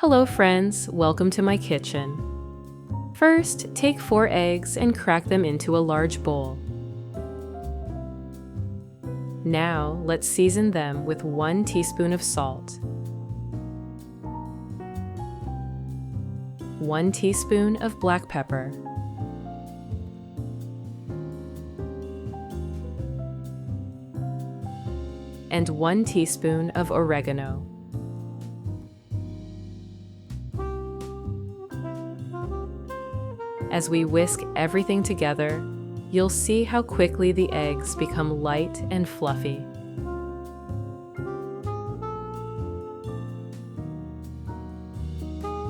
Hello friends, welcome to my kitchen. First, take 4 eggs and crack them into a large bowl. Now, let's season them with 1 teaspoon of salt, 1 teaspoon of black pepper, and 1 teaspoon of oregano. As we whisk everything together, you'll see how quickly the eggs become light and fluffy.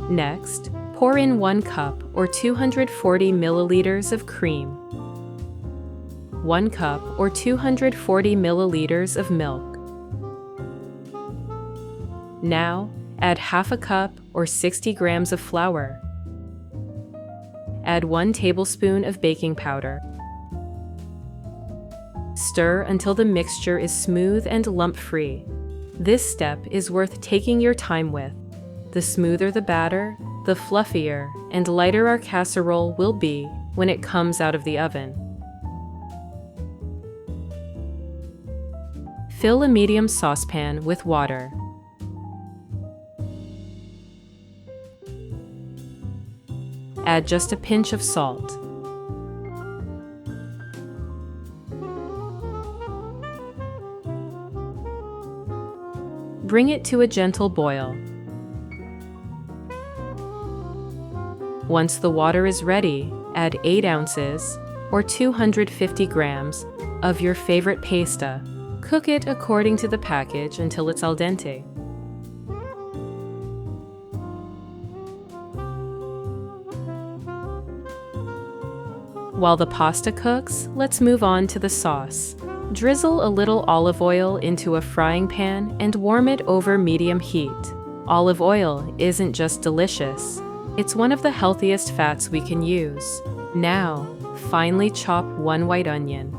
Next, pour in 1 cup or 240 milliliters of cream, 1 cup or 240 milliliters of milk. Now, add half a cup or 60 grams of flour. Add 1 tablespoon of baking powder. Stir until the mixture is smooth and lump-free. This step is worth taking your time with. The smoother the batter, the fluffier and lighter our casserole will be when it comes out of the oven. Fill a medium saucepan with water. Add just a pinch of salt. Bring it to a gentle boil. Once the water is ready, add 8 ounces or 250 grams of your favorite pasta. Cook it according to the package until it's al dente. While the pasta cooks, let's move on to the sauce. Drizzle a little olive oil into a frying pan and warm it over medium heat. Olive oil isn't just delicious, it's one of the healthiest fats we can use. Now, finely chop 1 white onion.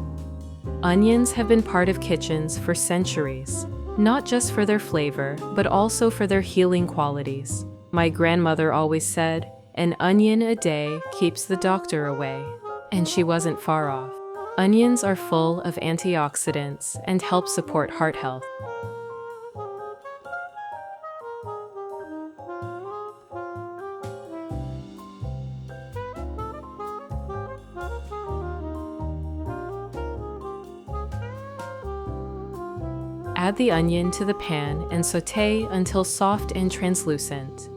Onions have been part of kitchens for centuries, not just for their flavor, but also for their healing qualities. My grandmother always said, "An onion a day keeps the doctor away." And she wasn't far off. Onions are full of antioxidants and help support heart health. Add the onion to the pan and sauté until soft and translucent,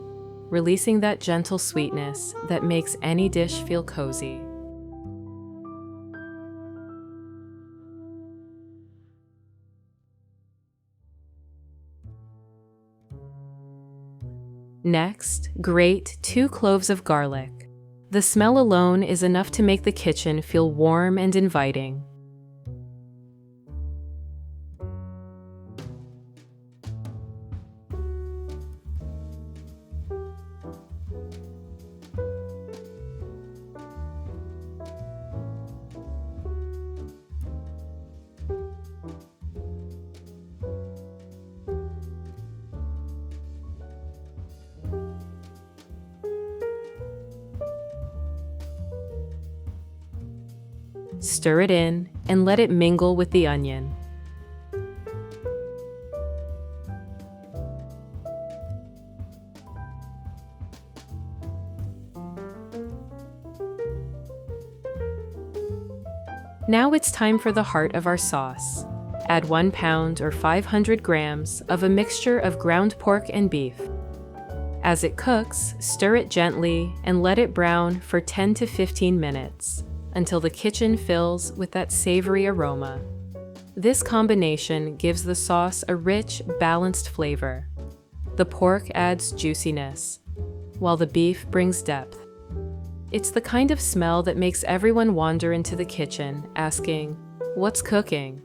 releasing that gentle sweetness that makes any dish feel cozy. Next, grate 2 cloves of garlic. The smell alone is enough to make the kitchen feel warm and inviting. Stir it in and let it mingle with the onion. Now it's time for the heart of our sauce. Add 1 pound or 500 grams of a mixture of ground pork and beef. As it cooks, stir it gently and let it brown for 10 to 15 minutes. Until the kitchen fills with that savory aroma. This combination gives the sauce a rich, balanced flavor. The pork adds juiciness, while the beef brings depth. It's the kind of smell that makes everyone wander into the kitchen, asking, "What's cooking?"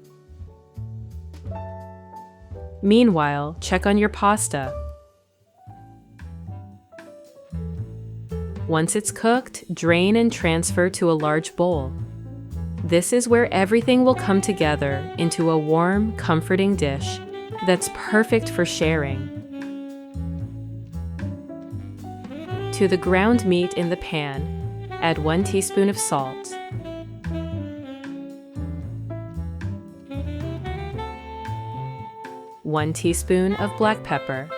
Meanwhile, check on your pasta. Once it's cooked, drain and transfer to a large bowl. This is where everything will come together into a warm, comforting dish that's perfect for sharing. To the ground meat in the pan, add 1 teaspoon of salt, 1 teaspoon of black pepper,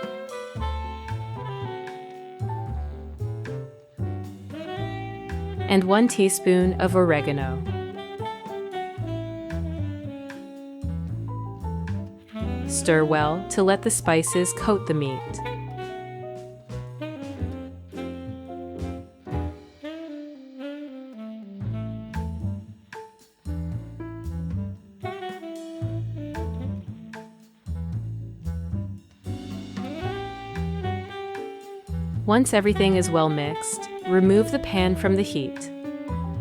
and 1 teaspoon of oregano. Stir well to let the spices coat the meat. Once everything is well mixed, remove the pan from the heat.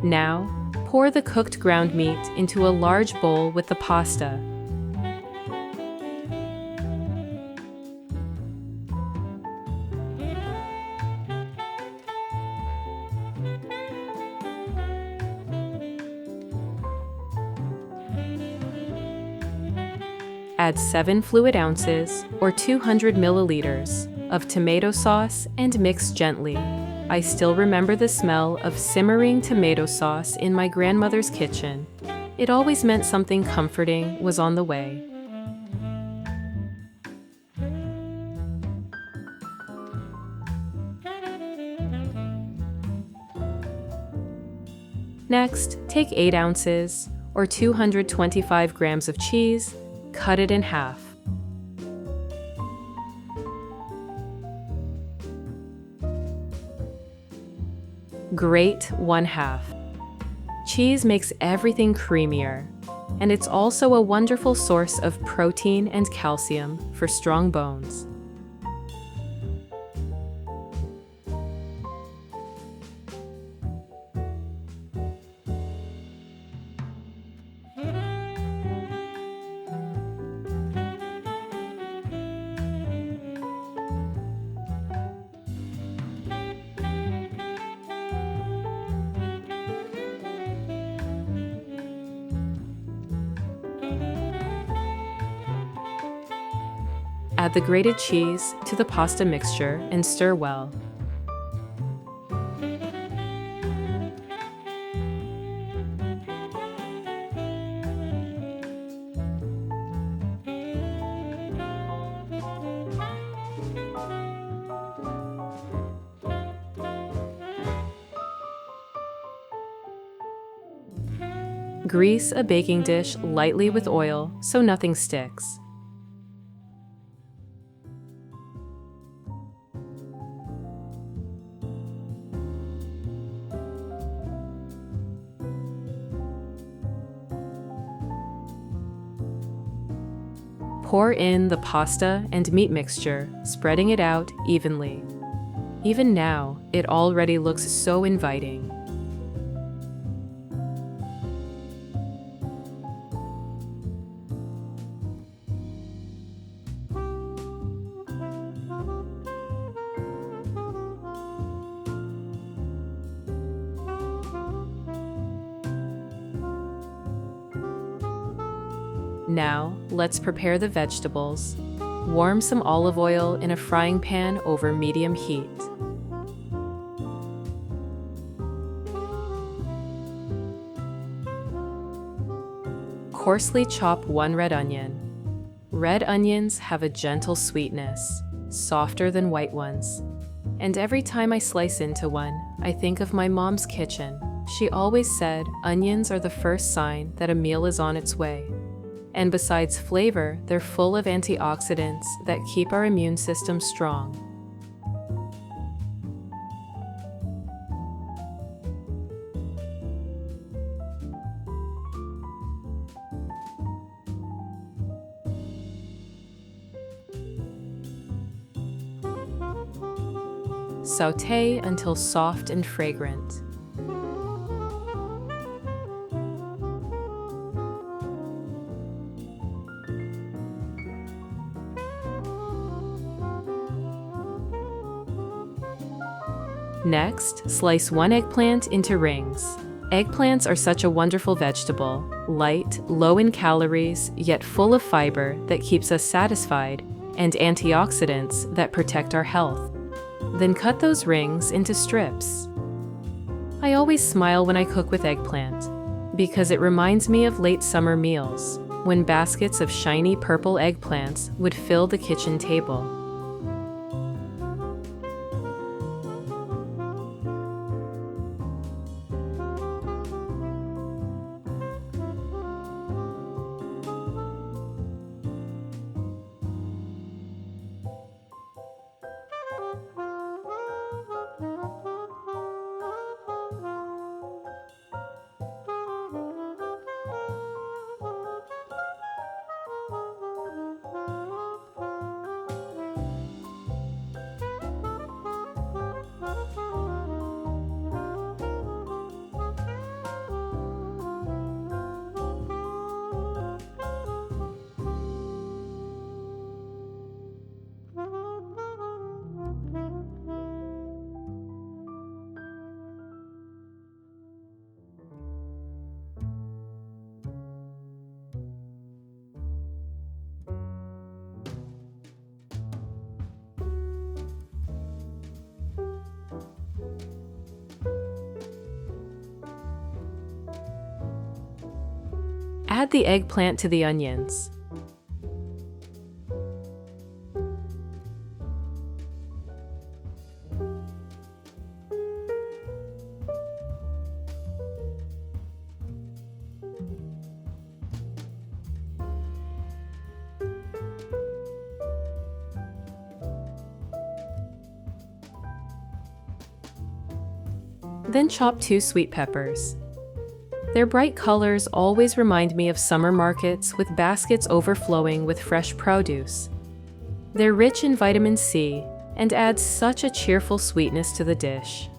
Now, pour the cooked ground meat into a large bowl with the pasta. Add 7 fluid ounces, or 200 milliliters, of tomato sauce and mix gently. I still remember the smell of simmering tomato sauce in my grandmother's kitchen. It always meant something comforting was on the way. Next, take 8 ounces, or 225 grams of cheese, cut it in half. Grate 1/2. Cheese makes everything creamier, and it's also a wonderful source of protein and calcium for strong bones. Add the grated cheese to the pasta mixture and stir well. Grease a baking dish lightly with oil so nothing sticks. Pour in the pasta and meat mixture, spreading it out evenly. Even now, it already looks so inviting. Now, let's prepare the vegetables. Warm some olive oil in a frying pan over medium heat. Coarsely chop 1 red onion. Red onions have a gentle sweetness, softer than white ones. And every time I slice into one, I think of my mom's kitchen. She always said onions are the first sign that a meal is on its way. And besides flavor, they're full of antioxidants that keep our immune system strong. Sauté until soft and fragrant. Next, slice 1 eggplant into rings. Eggplants are such a wonderful vegetable, light, low in calories, yet full of fiber that keeps us satisfied, and antioxidants that protect our health. Then cut those rings into strips. I always smile when I cook with eggplant, because it reminds me of late summer meals, when baskets of shiny purple eggplants would fill the kitchen table. Add the eggplant to the onions. Then chop 2 sweet peppers. Their bright colors always remind me of summer markets with baskets overflowing with fresh produce. They're rich in vitamin C and add such a cheerful sweetness to the dish.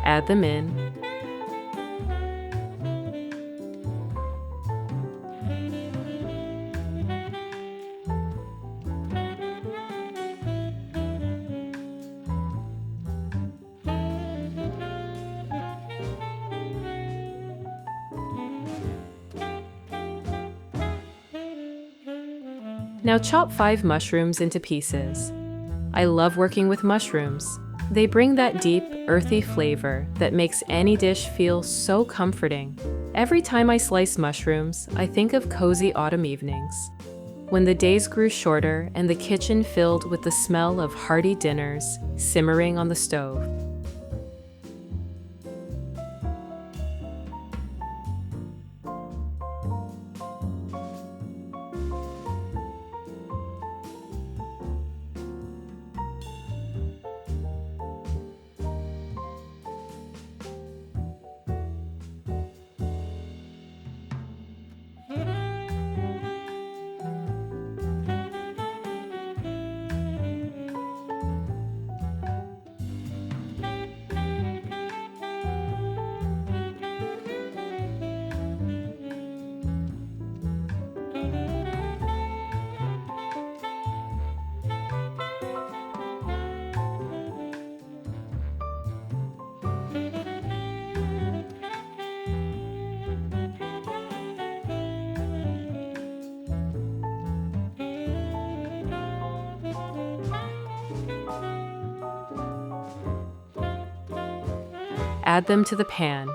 Add them in. Now chop 5 mushrooms into pieces. I love working with mushrooms. They bring that deep, earthy flavor that makes any dish feel so comforting. Every time I slice mushrooms, I think of cozy autumn evenings, when the days grew shorter and the kitchen filled with the smell of hearty dinners simmering on the stove. add them to the pan.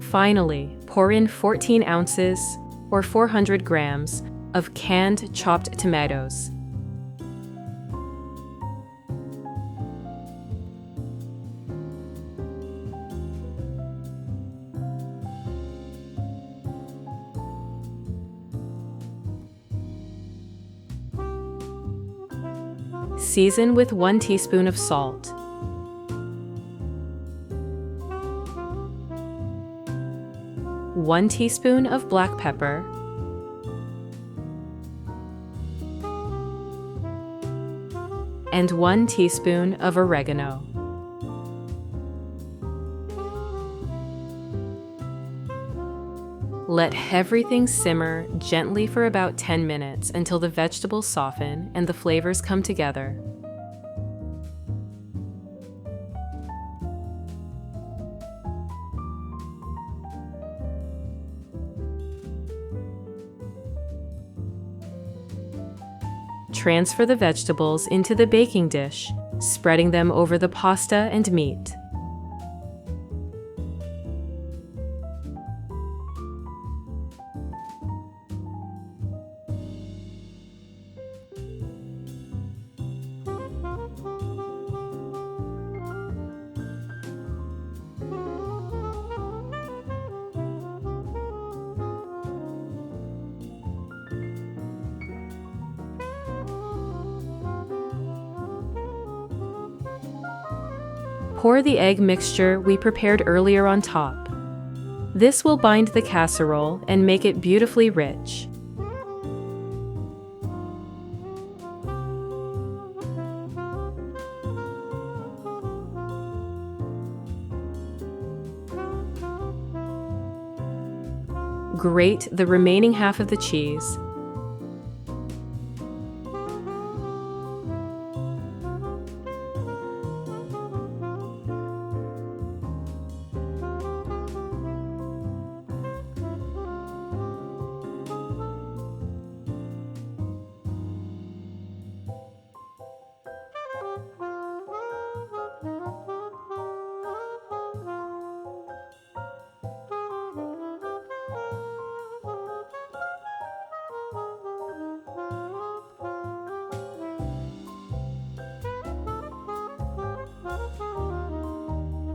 Finally, pour in 14 ounces, or 400 grams, of canned chopped tomatoes. Season with 1 teaspoon of salt. One teaspoon of black pepper, and 1 teaspoon of oregano. Let everything simmer gently for about 10 minutes until the vegetables soften and the flavors come together. Transfer the vegetables into the baking dish, spreading them over the pasta and meat. Pour the egg mixture we prepared earlier on top. This will bind the casserole and make it beautifully rich. Grate the remaining half of the cheese.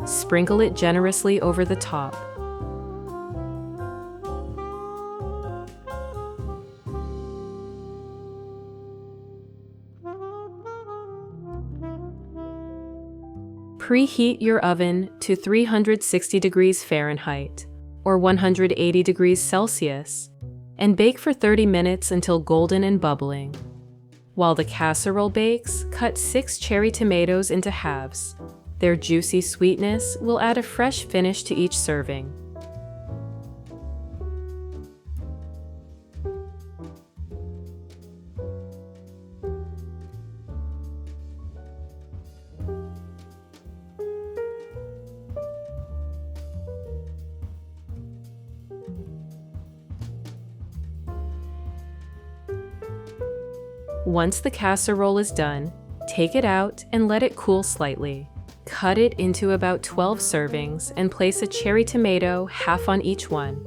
Sprinkle it generously over the top. Preheat your oven to 360 degrees Fahrenheit, or 180 degrees Celsius, and bake for 30 minutes until golden and bubbling. While the casserole bakes, cut 6 cherry tomatoes into halves. Their juicy sweetness will add a fresh finish to each serving. Once the casserole is done, take it out and let it cool slightly. Cut it into about 12 servings and place a cherry tomato half on each one.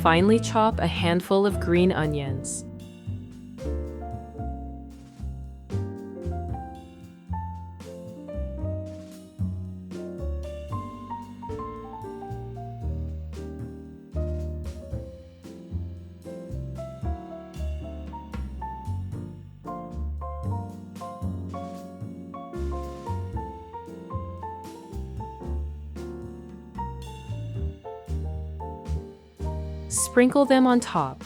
Finely chop a handful of green onions. Sprinkle them on top.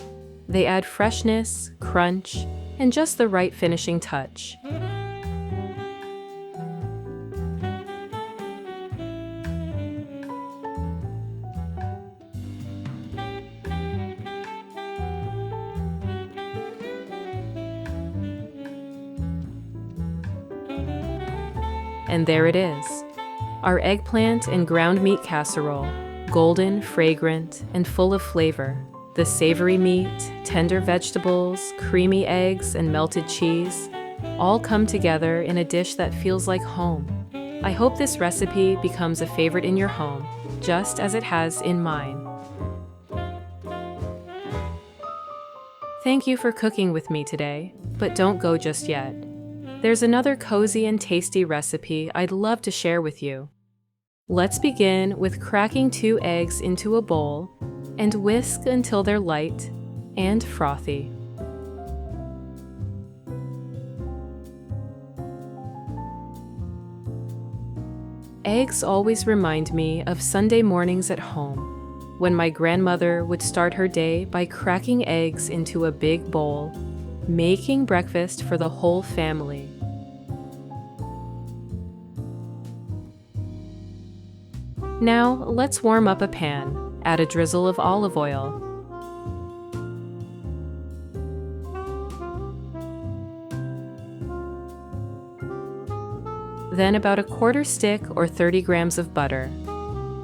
They add freshness, crunch, and just the right finishing touch. And there it is, our eggplant and ground meat casserole, golden, fragrant, and full of flavor. The savory meat, tender vegetables, creamy eggs, and melted cheese all come together in a dish that feels like home. I hope this recipe becomes a favorite in your home, just as it has in mine. Thank you for cooking with me today, but don't go just yet. There's another cozy and tasty recipe I'd love to share with you. Let's begin with cracking 2 eggs into a bowl and whisk until they're light and frothy. Eggs always remind me of Sunday mornings at home, when my grandmother would start her day by cracking eggs into a big bowl, making breakfast for the whole family. Now, let's warm up a pan. Add a drizzle of olive oil. Then about a 1/4 stick or 30 grams of butter.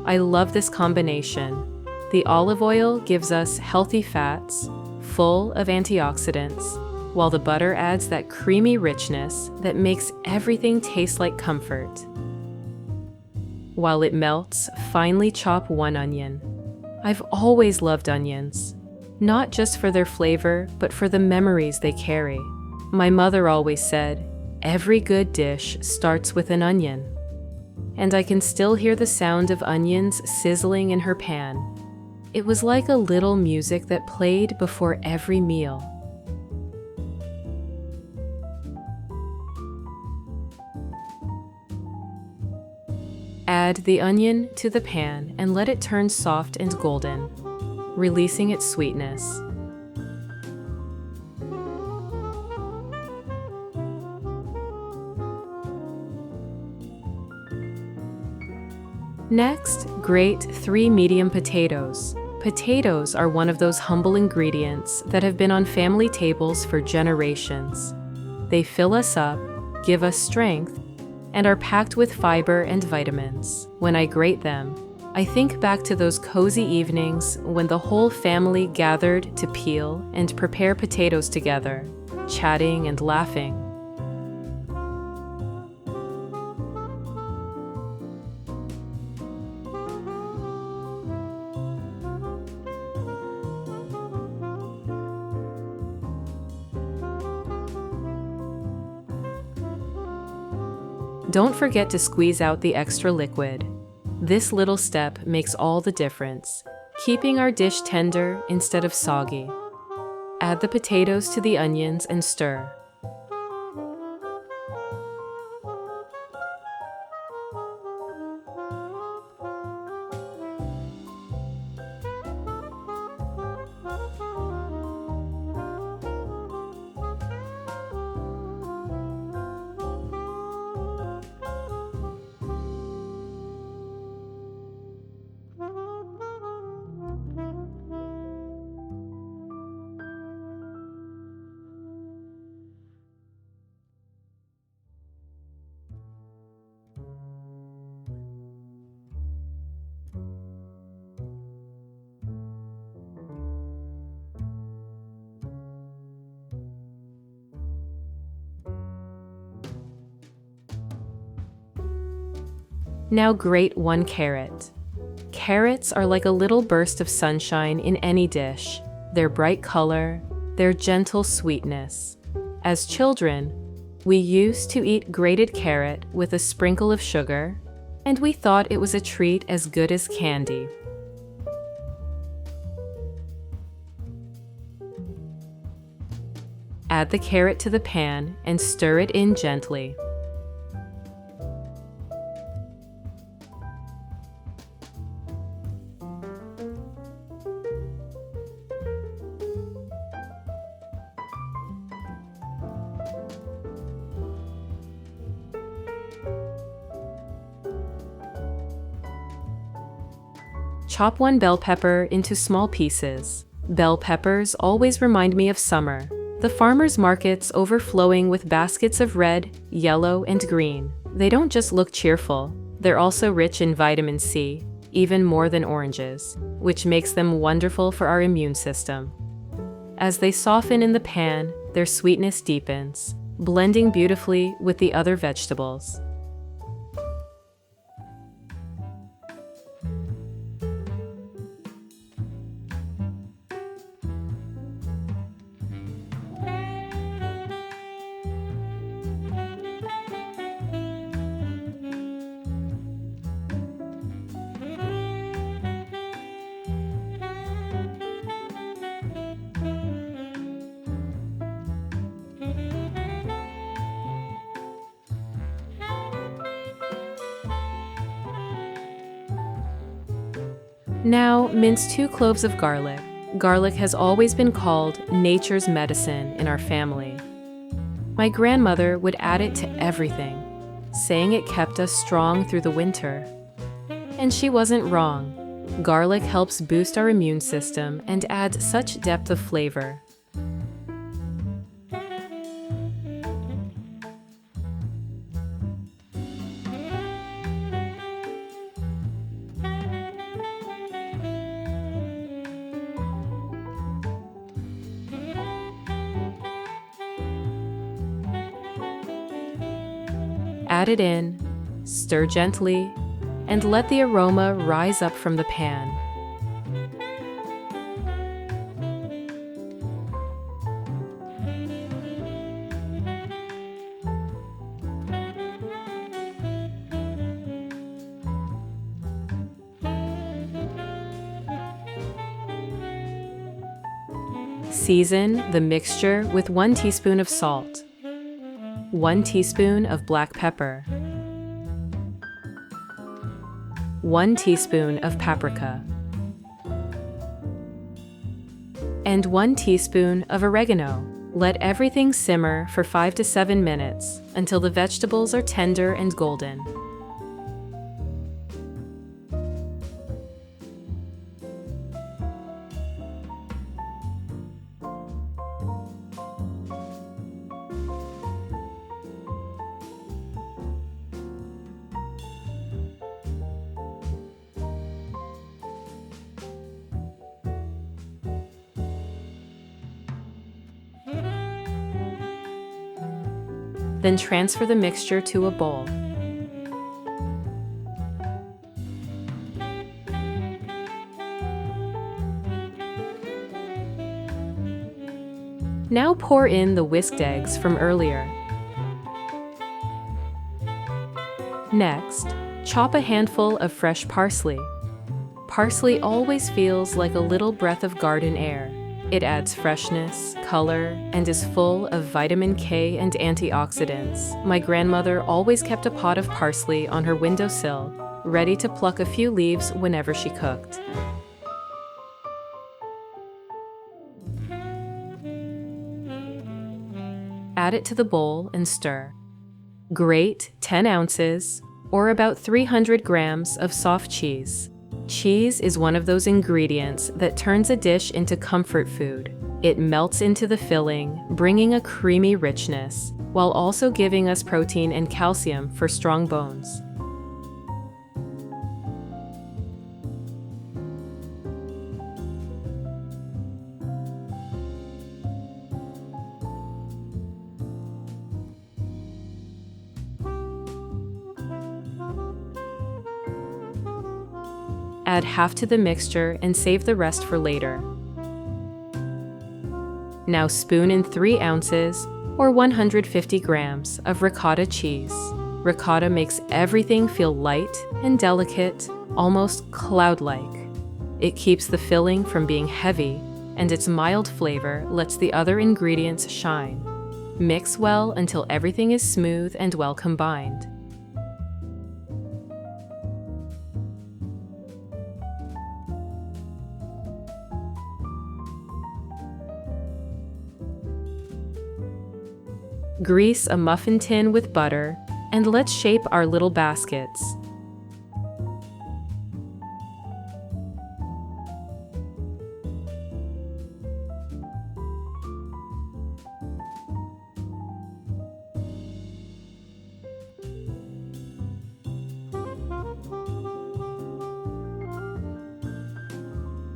I love this combination. The olive oil gives us healthy fats, full of antioxidants, while the butter adds that creamy richness that makes everything taste like comfort. While it melts, finely chop 1 onion. I've always loved onions, not just for their flavor, but for the memories they carry. My mother always said, "Every good dish starts with an onion." And I can still hear the sound of onions sizzling in her pan. It was like a little music that played before every meal. Add the onion to the pan and let it turn soft and golden, releasing its sweetness. Next, grate 3 medium potatoes. Potatoes are one of those humble ingredients that have been on family tables for generations. They fill us up, give us strength, and are packed with fiber and vitamins. When I grate them, I think back to those cozy evenings when the whole family gathered to peel and prepare potatoes together, chatting and laughing. Don't forget to squeeze out the extra liquid. This little step makes all the difference, keeping our dish tender instead of soggy. Add the potatoes to the onions and stir. Now grate 1 carrot. Carrots are like a little burst of sunshine in any dish. Their bright color, their gentle sweetness. As children, we used to eat grated carrot with a sprinkle of sugar, and we thought it was a treat as good as candy. Add the carrot to the pan and stir it in gently. Chop one bell pepper into small pieces. Bell peppers always remind me of summer. The farmers' markets overflowing with baskets of red, yellow, and green. They don't just look cheerful, they're also rich in vitamin C, even more than oranges, which makes them wonderful for our immune system. As they soften in the pan, their sweetness deepens, blending beautifully with the other vegetables. Now, mince 2 cloves of garlic. Garlic has always been called nature's medicine in our family. My grandmother would add it to everything, saying it kept us strong through the winter. And she wasn't wrong. Garlic helps boost our immune system and adds such depth of flavor. Add it in, stir gently, and let the aroma rise up from the pan. Season the mixture with 1 teaspoon of salt, 1 teaspoon of black pepper, 1 teaspoon of paprika, and 1 teaspoon of oregano. Let everything simmer for 5 to 7 minutes until the vegetables are tender and golden. Then transfer the mixture to a bowl. Now pour in the whisked eggs from earlier. Next, chop a handful of fresh parsley. Parsley always feels like a little breath of garden air. It adds freshness, color, and is full of vitamin K and antioxidants. My grandmother always kept a pot of parsley on her windowsill, ready to pluck a few leaves whenever she cooked. Add it to the bowl and stir. Grate 10 ounces, or about 300 grams of soft cheese. Cheese is one of those ingredients that turns a dish into comfort food. It melts into the filling, bringing a creamy richness, while also giving us protein and calcium for strong bones. Add half to the mixture and save the rest for later. Now spoon in 3 ounces or 150 grams of ricotta cheese. Ricotta makes everything feel light and delicate, almost cloud-like. It keeps the filling from being heavy, and its mild flavor lets the other ingredients shine. Mix well until everything is smooth and well combined. Grease a muffin tin with butter, and let's shape our little baskets.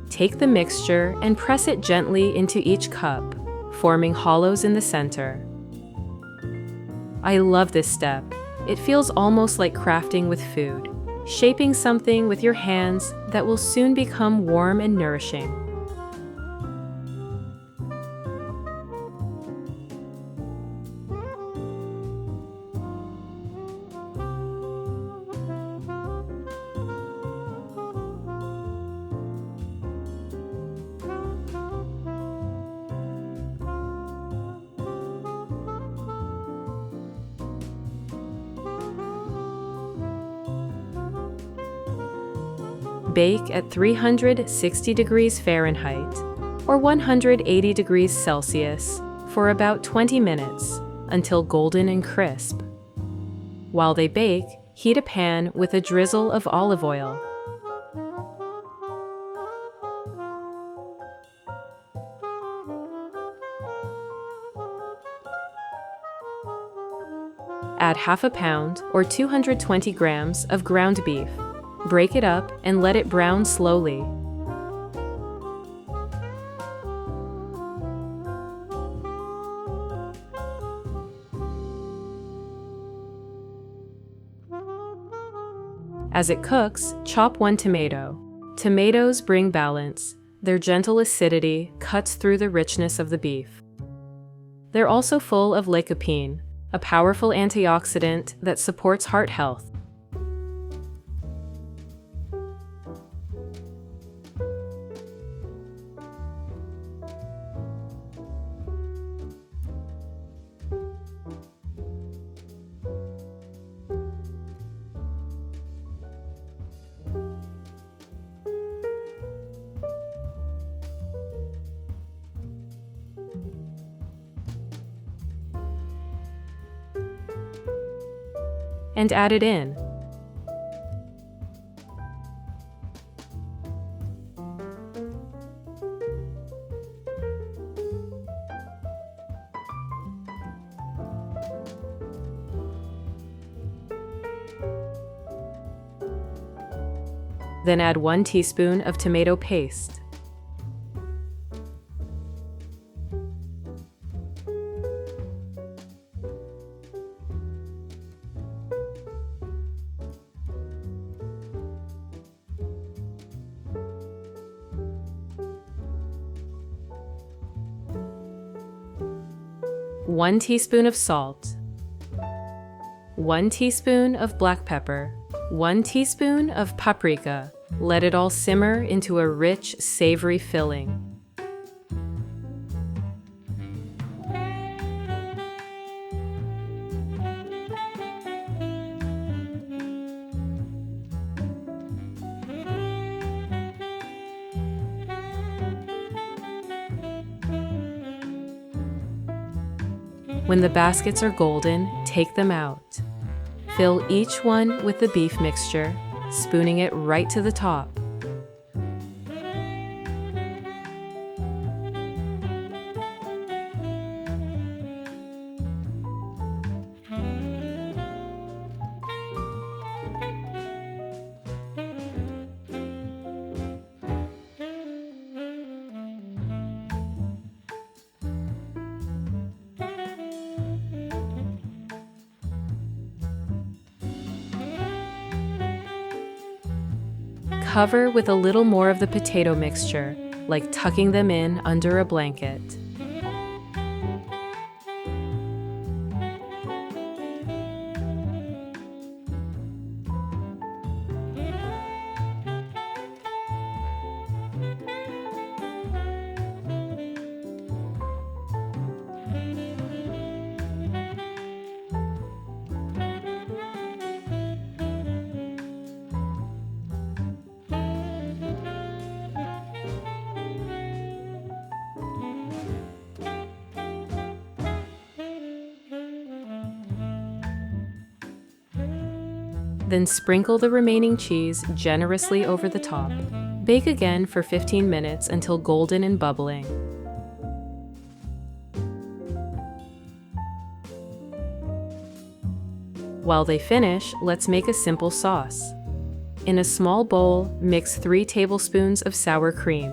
Take the mixture and press it gently into each cup, forming hollows in the center. I love this step. It feels almost like crafting with food, shaping something with your hands that will soon become warm and nourishing. Bake at 360 degrees Fahrenheit or 180 degrees Celsius for about 20 minutes until golden and crisp. While they bake, heat a pan with a drizzle of olive oil. Add half a pound or 220 grams of ground beef. Break it up and let it brown slowly. As it cooks, chop 1 tomato. Tomatoes bring balance. Their gentle acidity cuts through the richness of the beef. They're also full of lycopene, a powerful antioxidant that supports heart health. And add it in. Then add 1 teaspoon of tomato paste. One teaspoon of salt, 1 teaspoon of black pepper, 1 teaspoon of paprika. Let it all simmer into a rich, savory filling. When the baskets are golden, take them out. Fill each one with the beef mixture, spooning it right to the top. Cover with a little more of the potato mixture, like tucking them in under a blanket. Then sprinkle the remaining cheese generously over the top. Bake again for 15 minutes until golden and bubbling. While they finish, let's make a simple sauce. In a small bowl, mix 3 tablespoons of sour cream,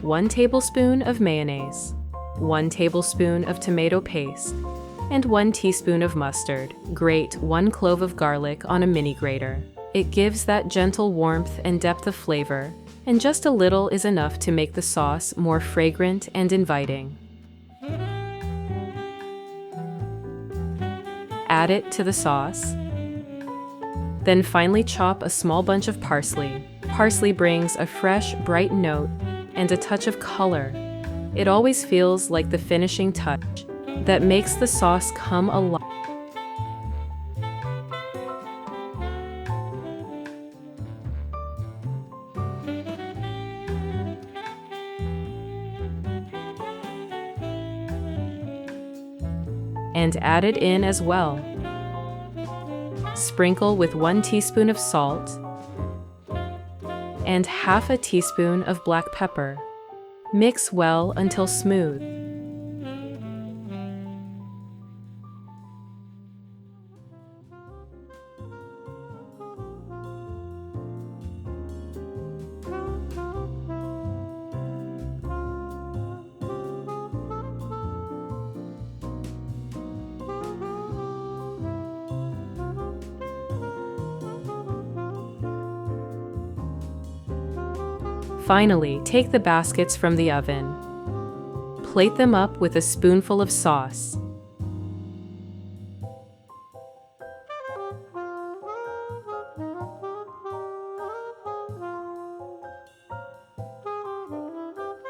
1 tablespoon of mayonnaise, 1 tablespoon of tomato paste, and 1 teaspoon of mustard. Grate 1 clove of garlic on a mini grater. It gives that gentle warmth and depth of flavor, and just a little is enough to make the sauce more fragrant and inviting. Add it to the sauce. Then finally chop a small bunch of parsley. Parsley brings a fresh, bright note and a touch of color. It always feels like the finishing touch that makes the sauce come alive. And add it in as well. Sprinkle with 1 teaspoon of salt and half a teaspoon of black pepper. Mix well until smooth. Finally, take the baskets from the oven. Plate them up with a spoonful of sauce.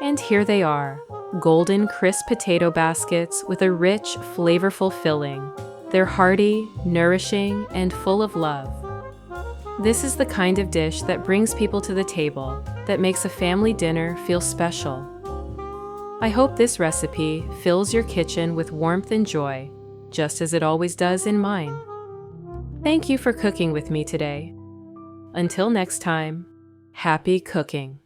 And here they are, golden crisp potato baskets with a rich, flavorful filling. They're hearty, nourishing, and full of love. This is the kind of dish that brings people to the table, that makes a family dinner feel special. I hope this recipe fills your kitchen with warmth and joy, just as it always does in mine. Thank you for cooking with me today. Until next time, happy cooking.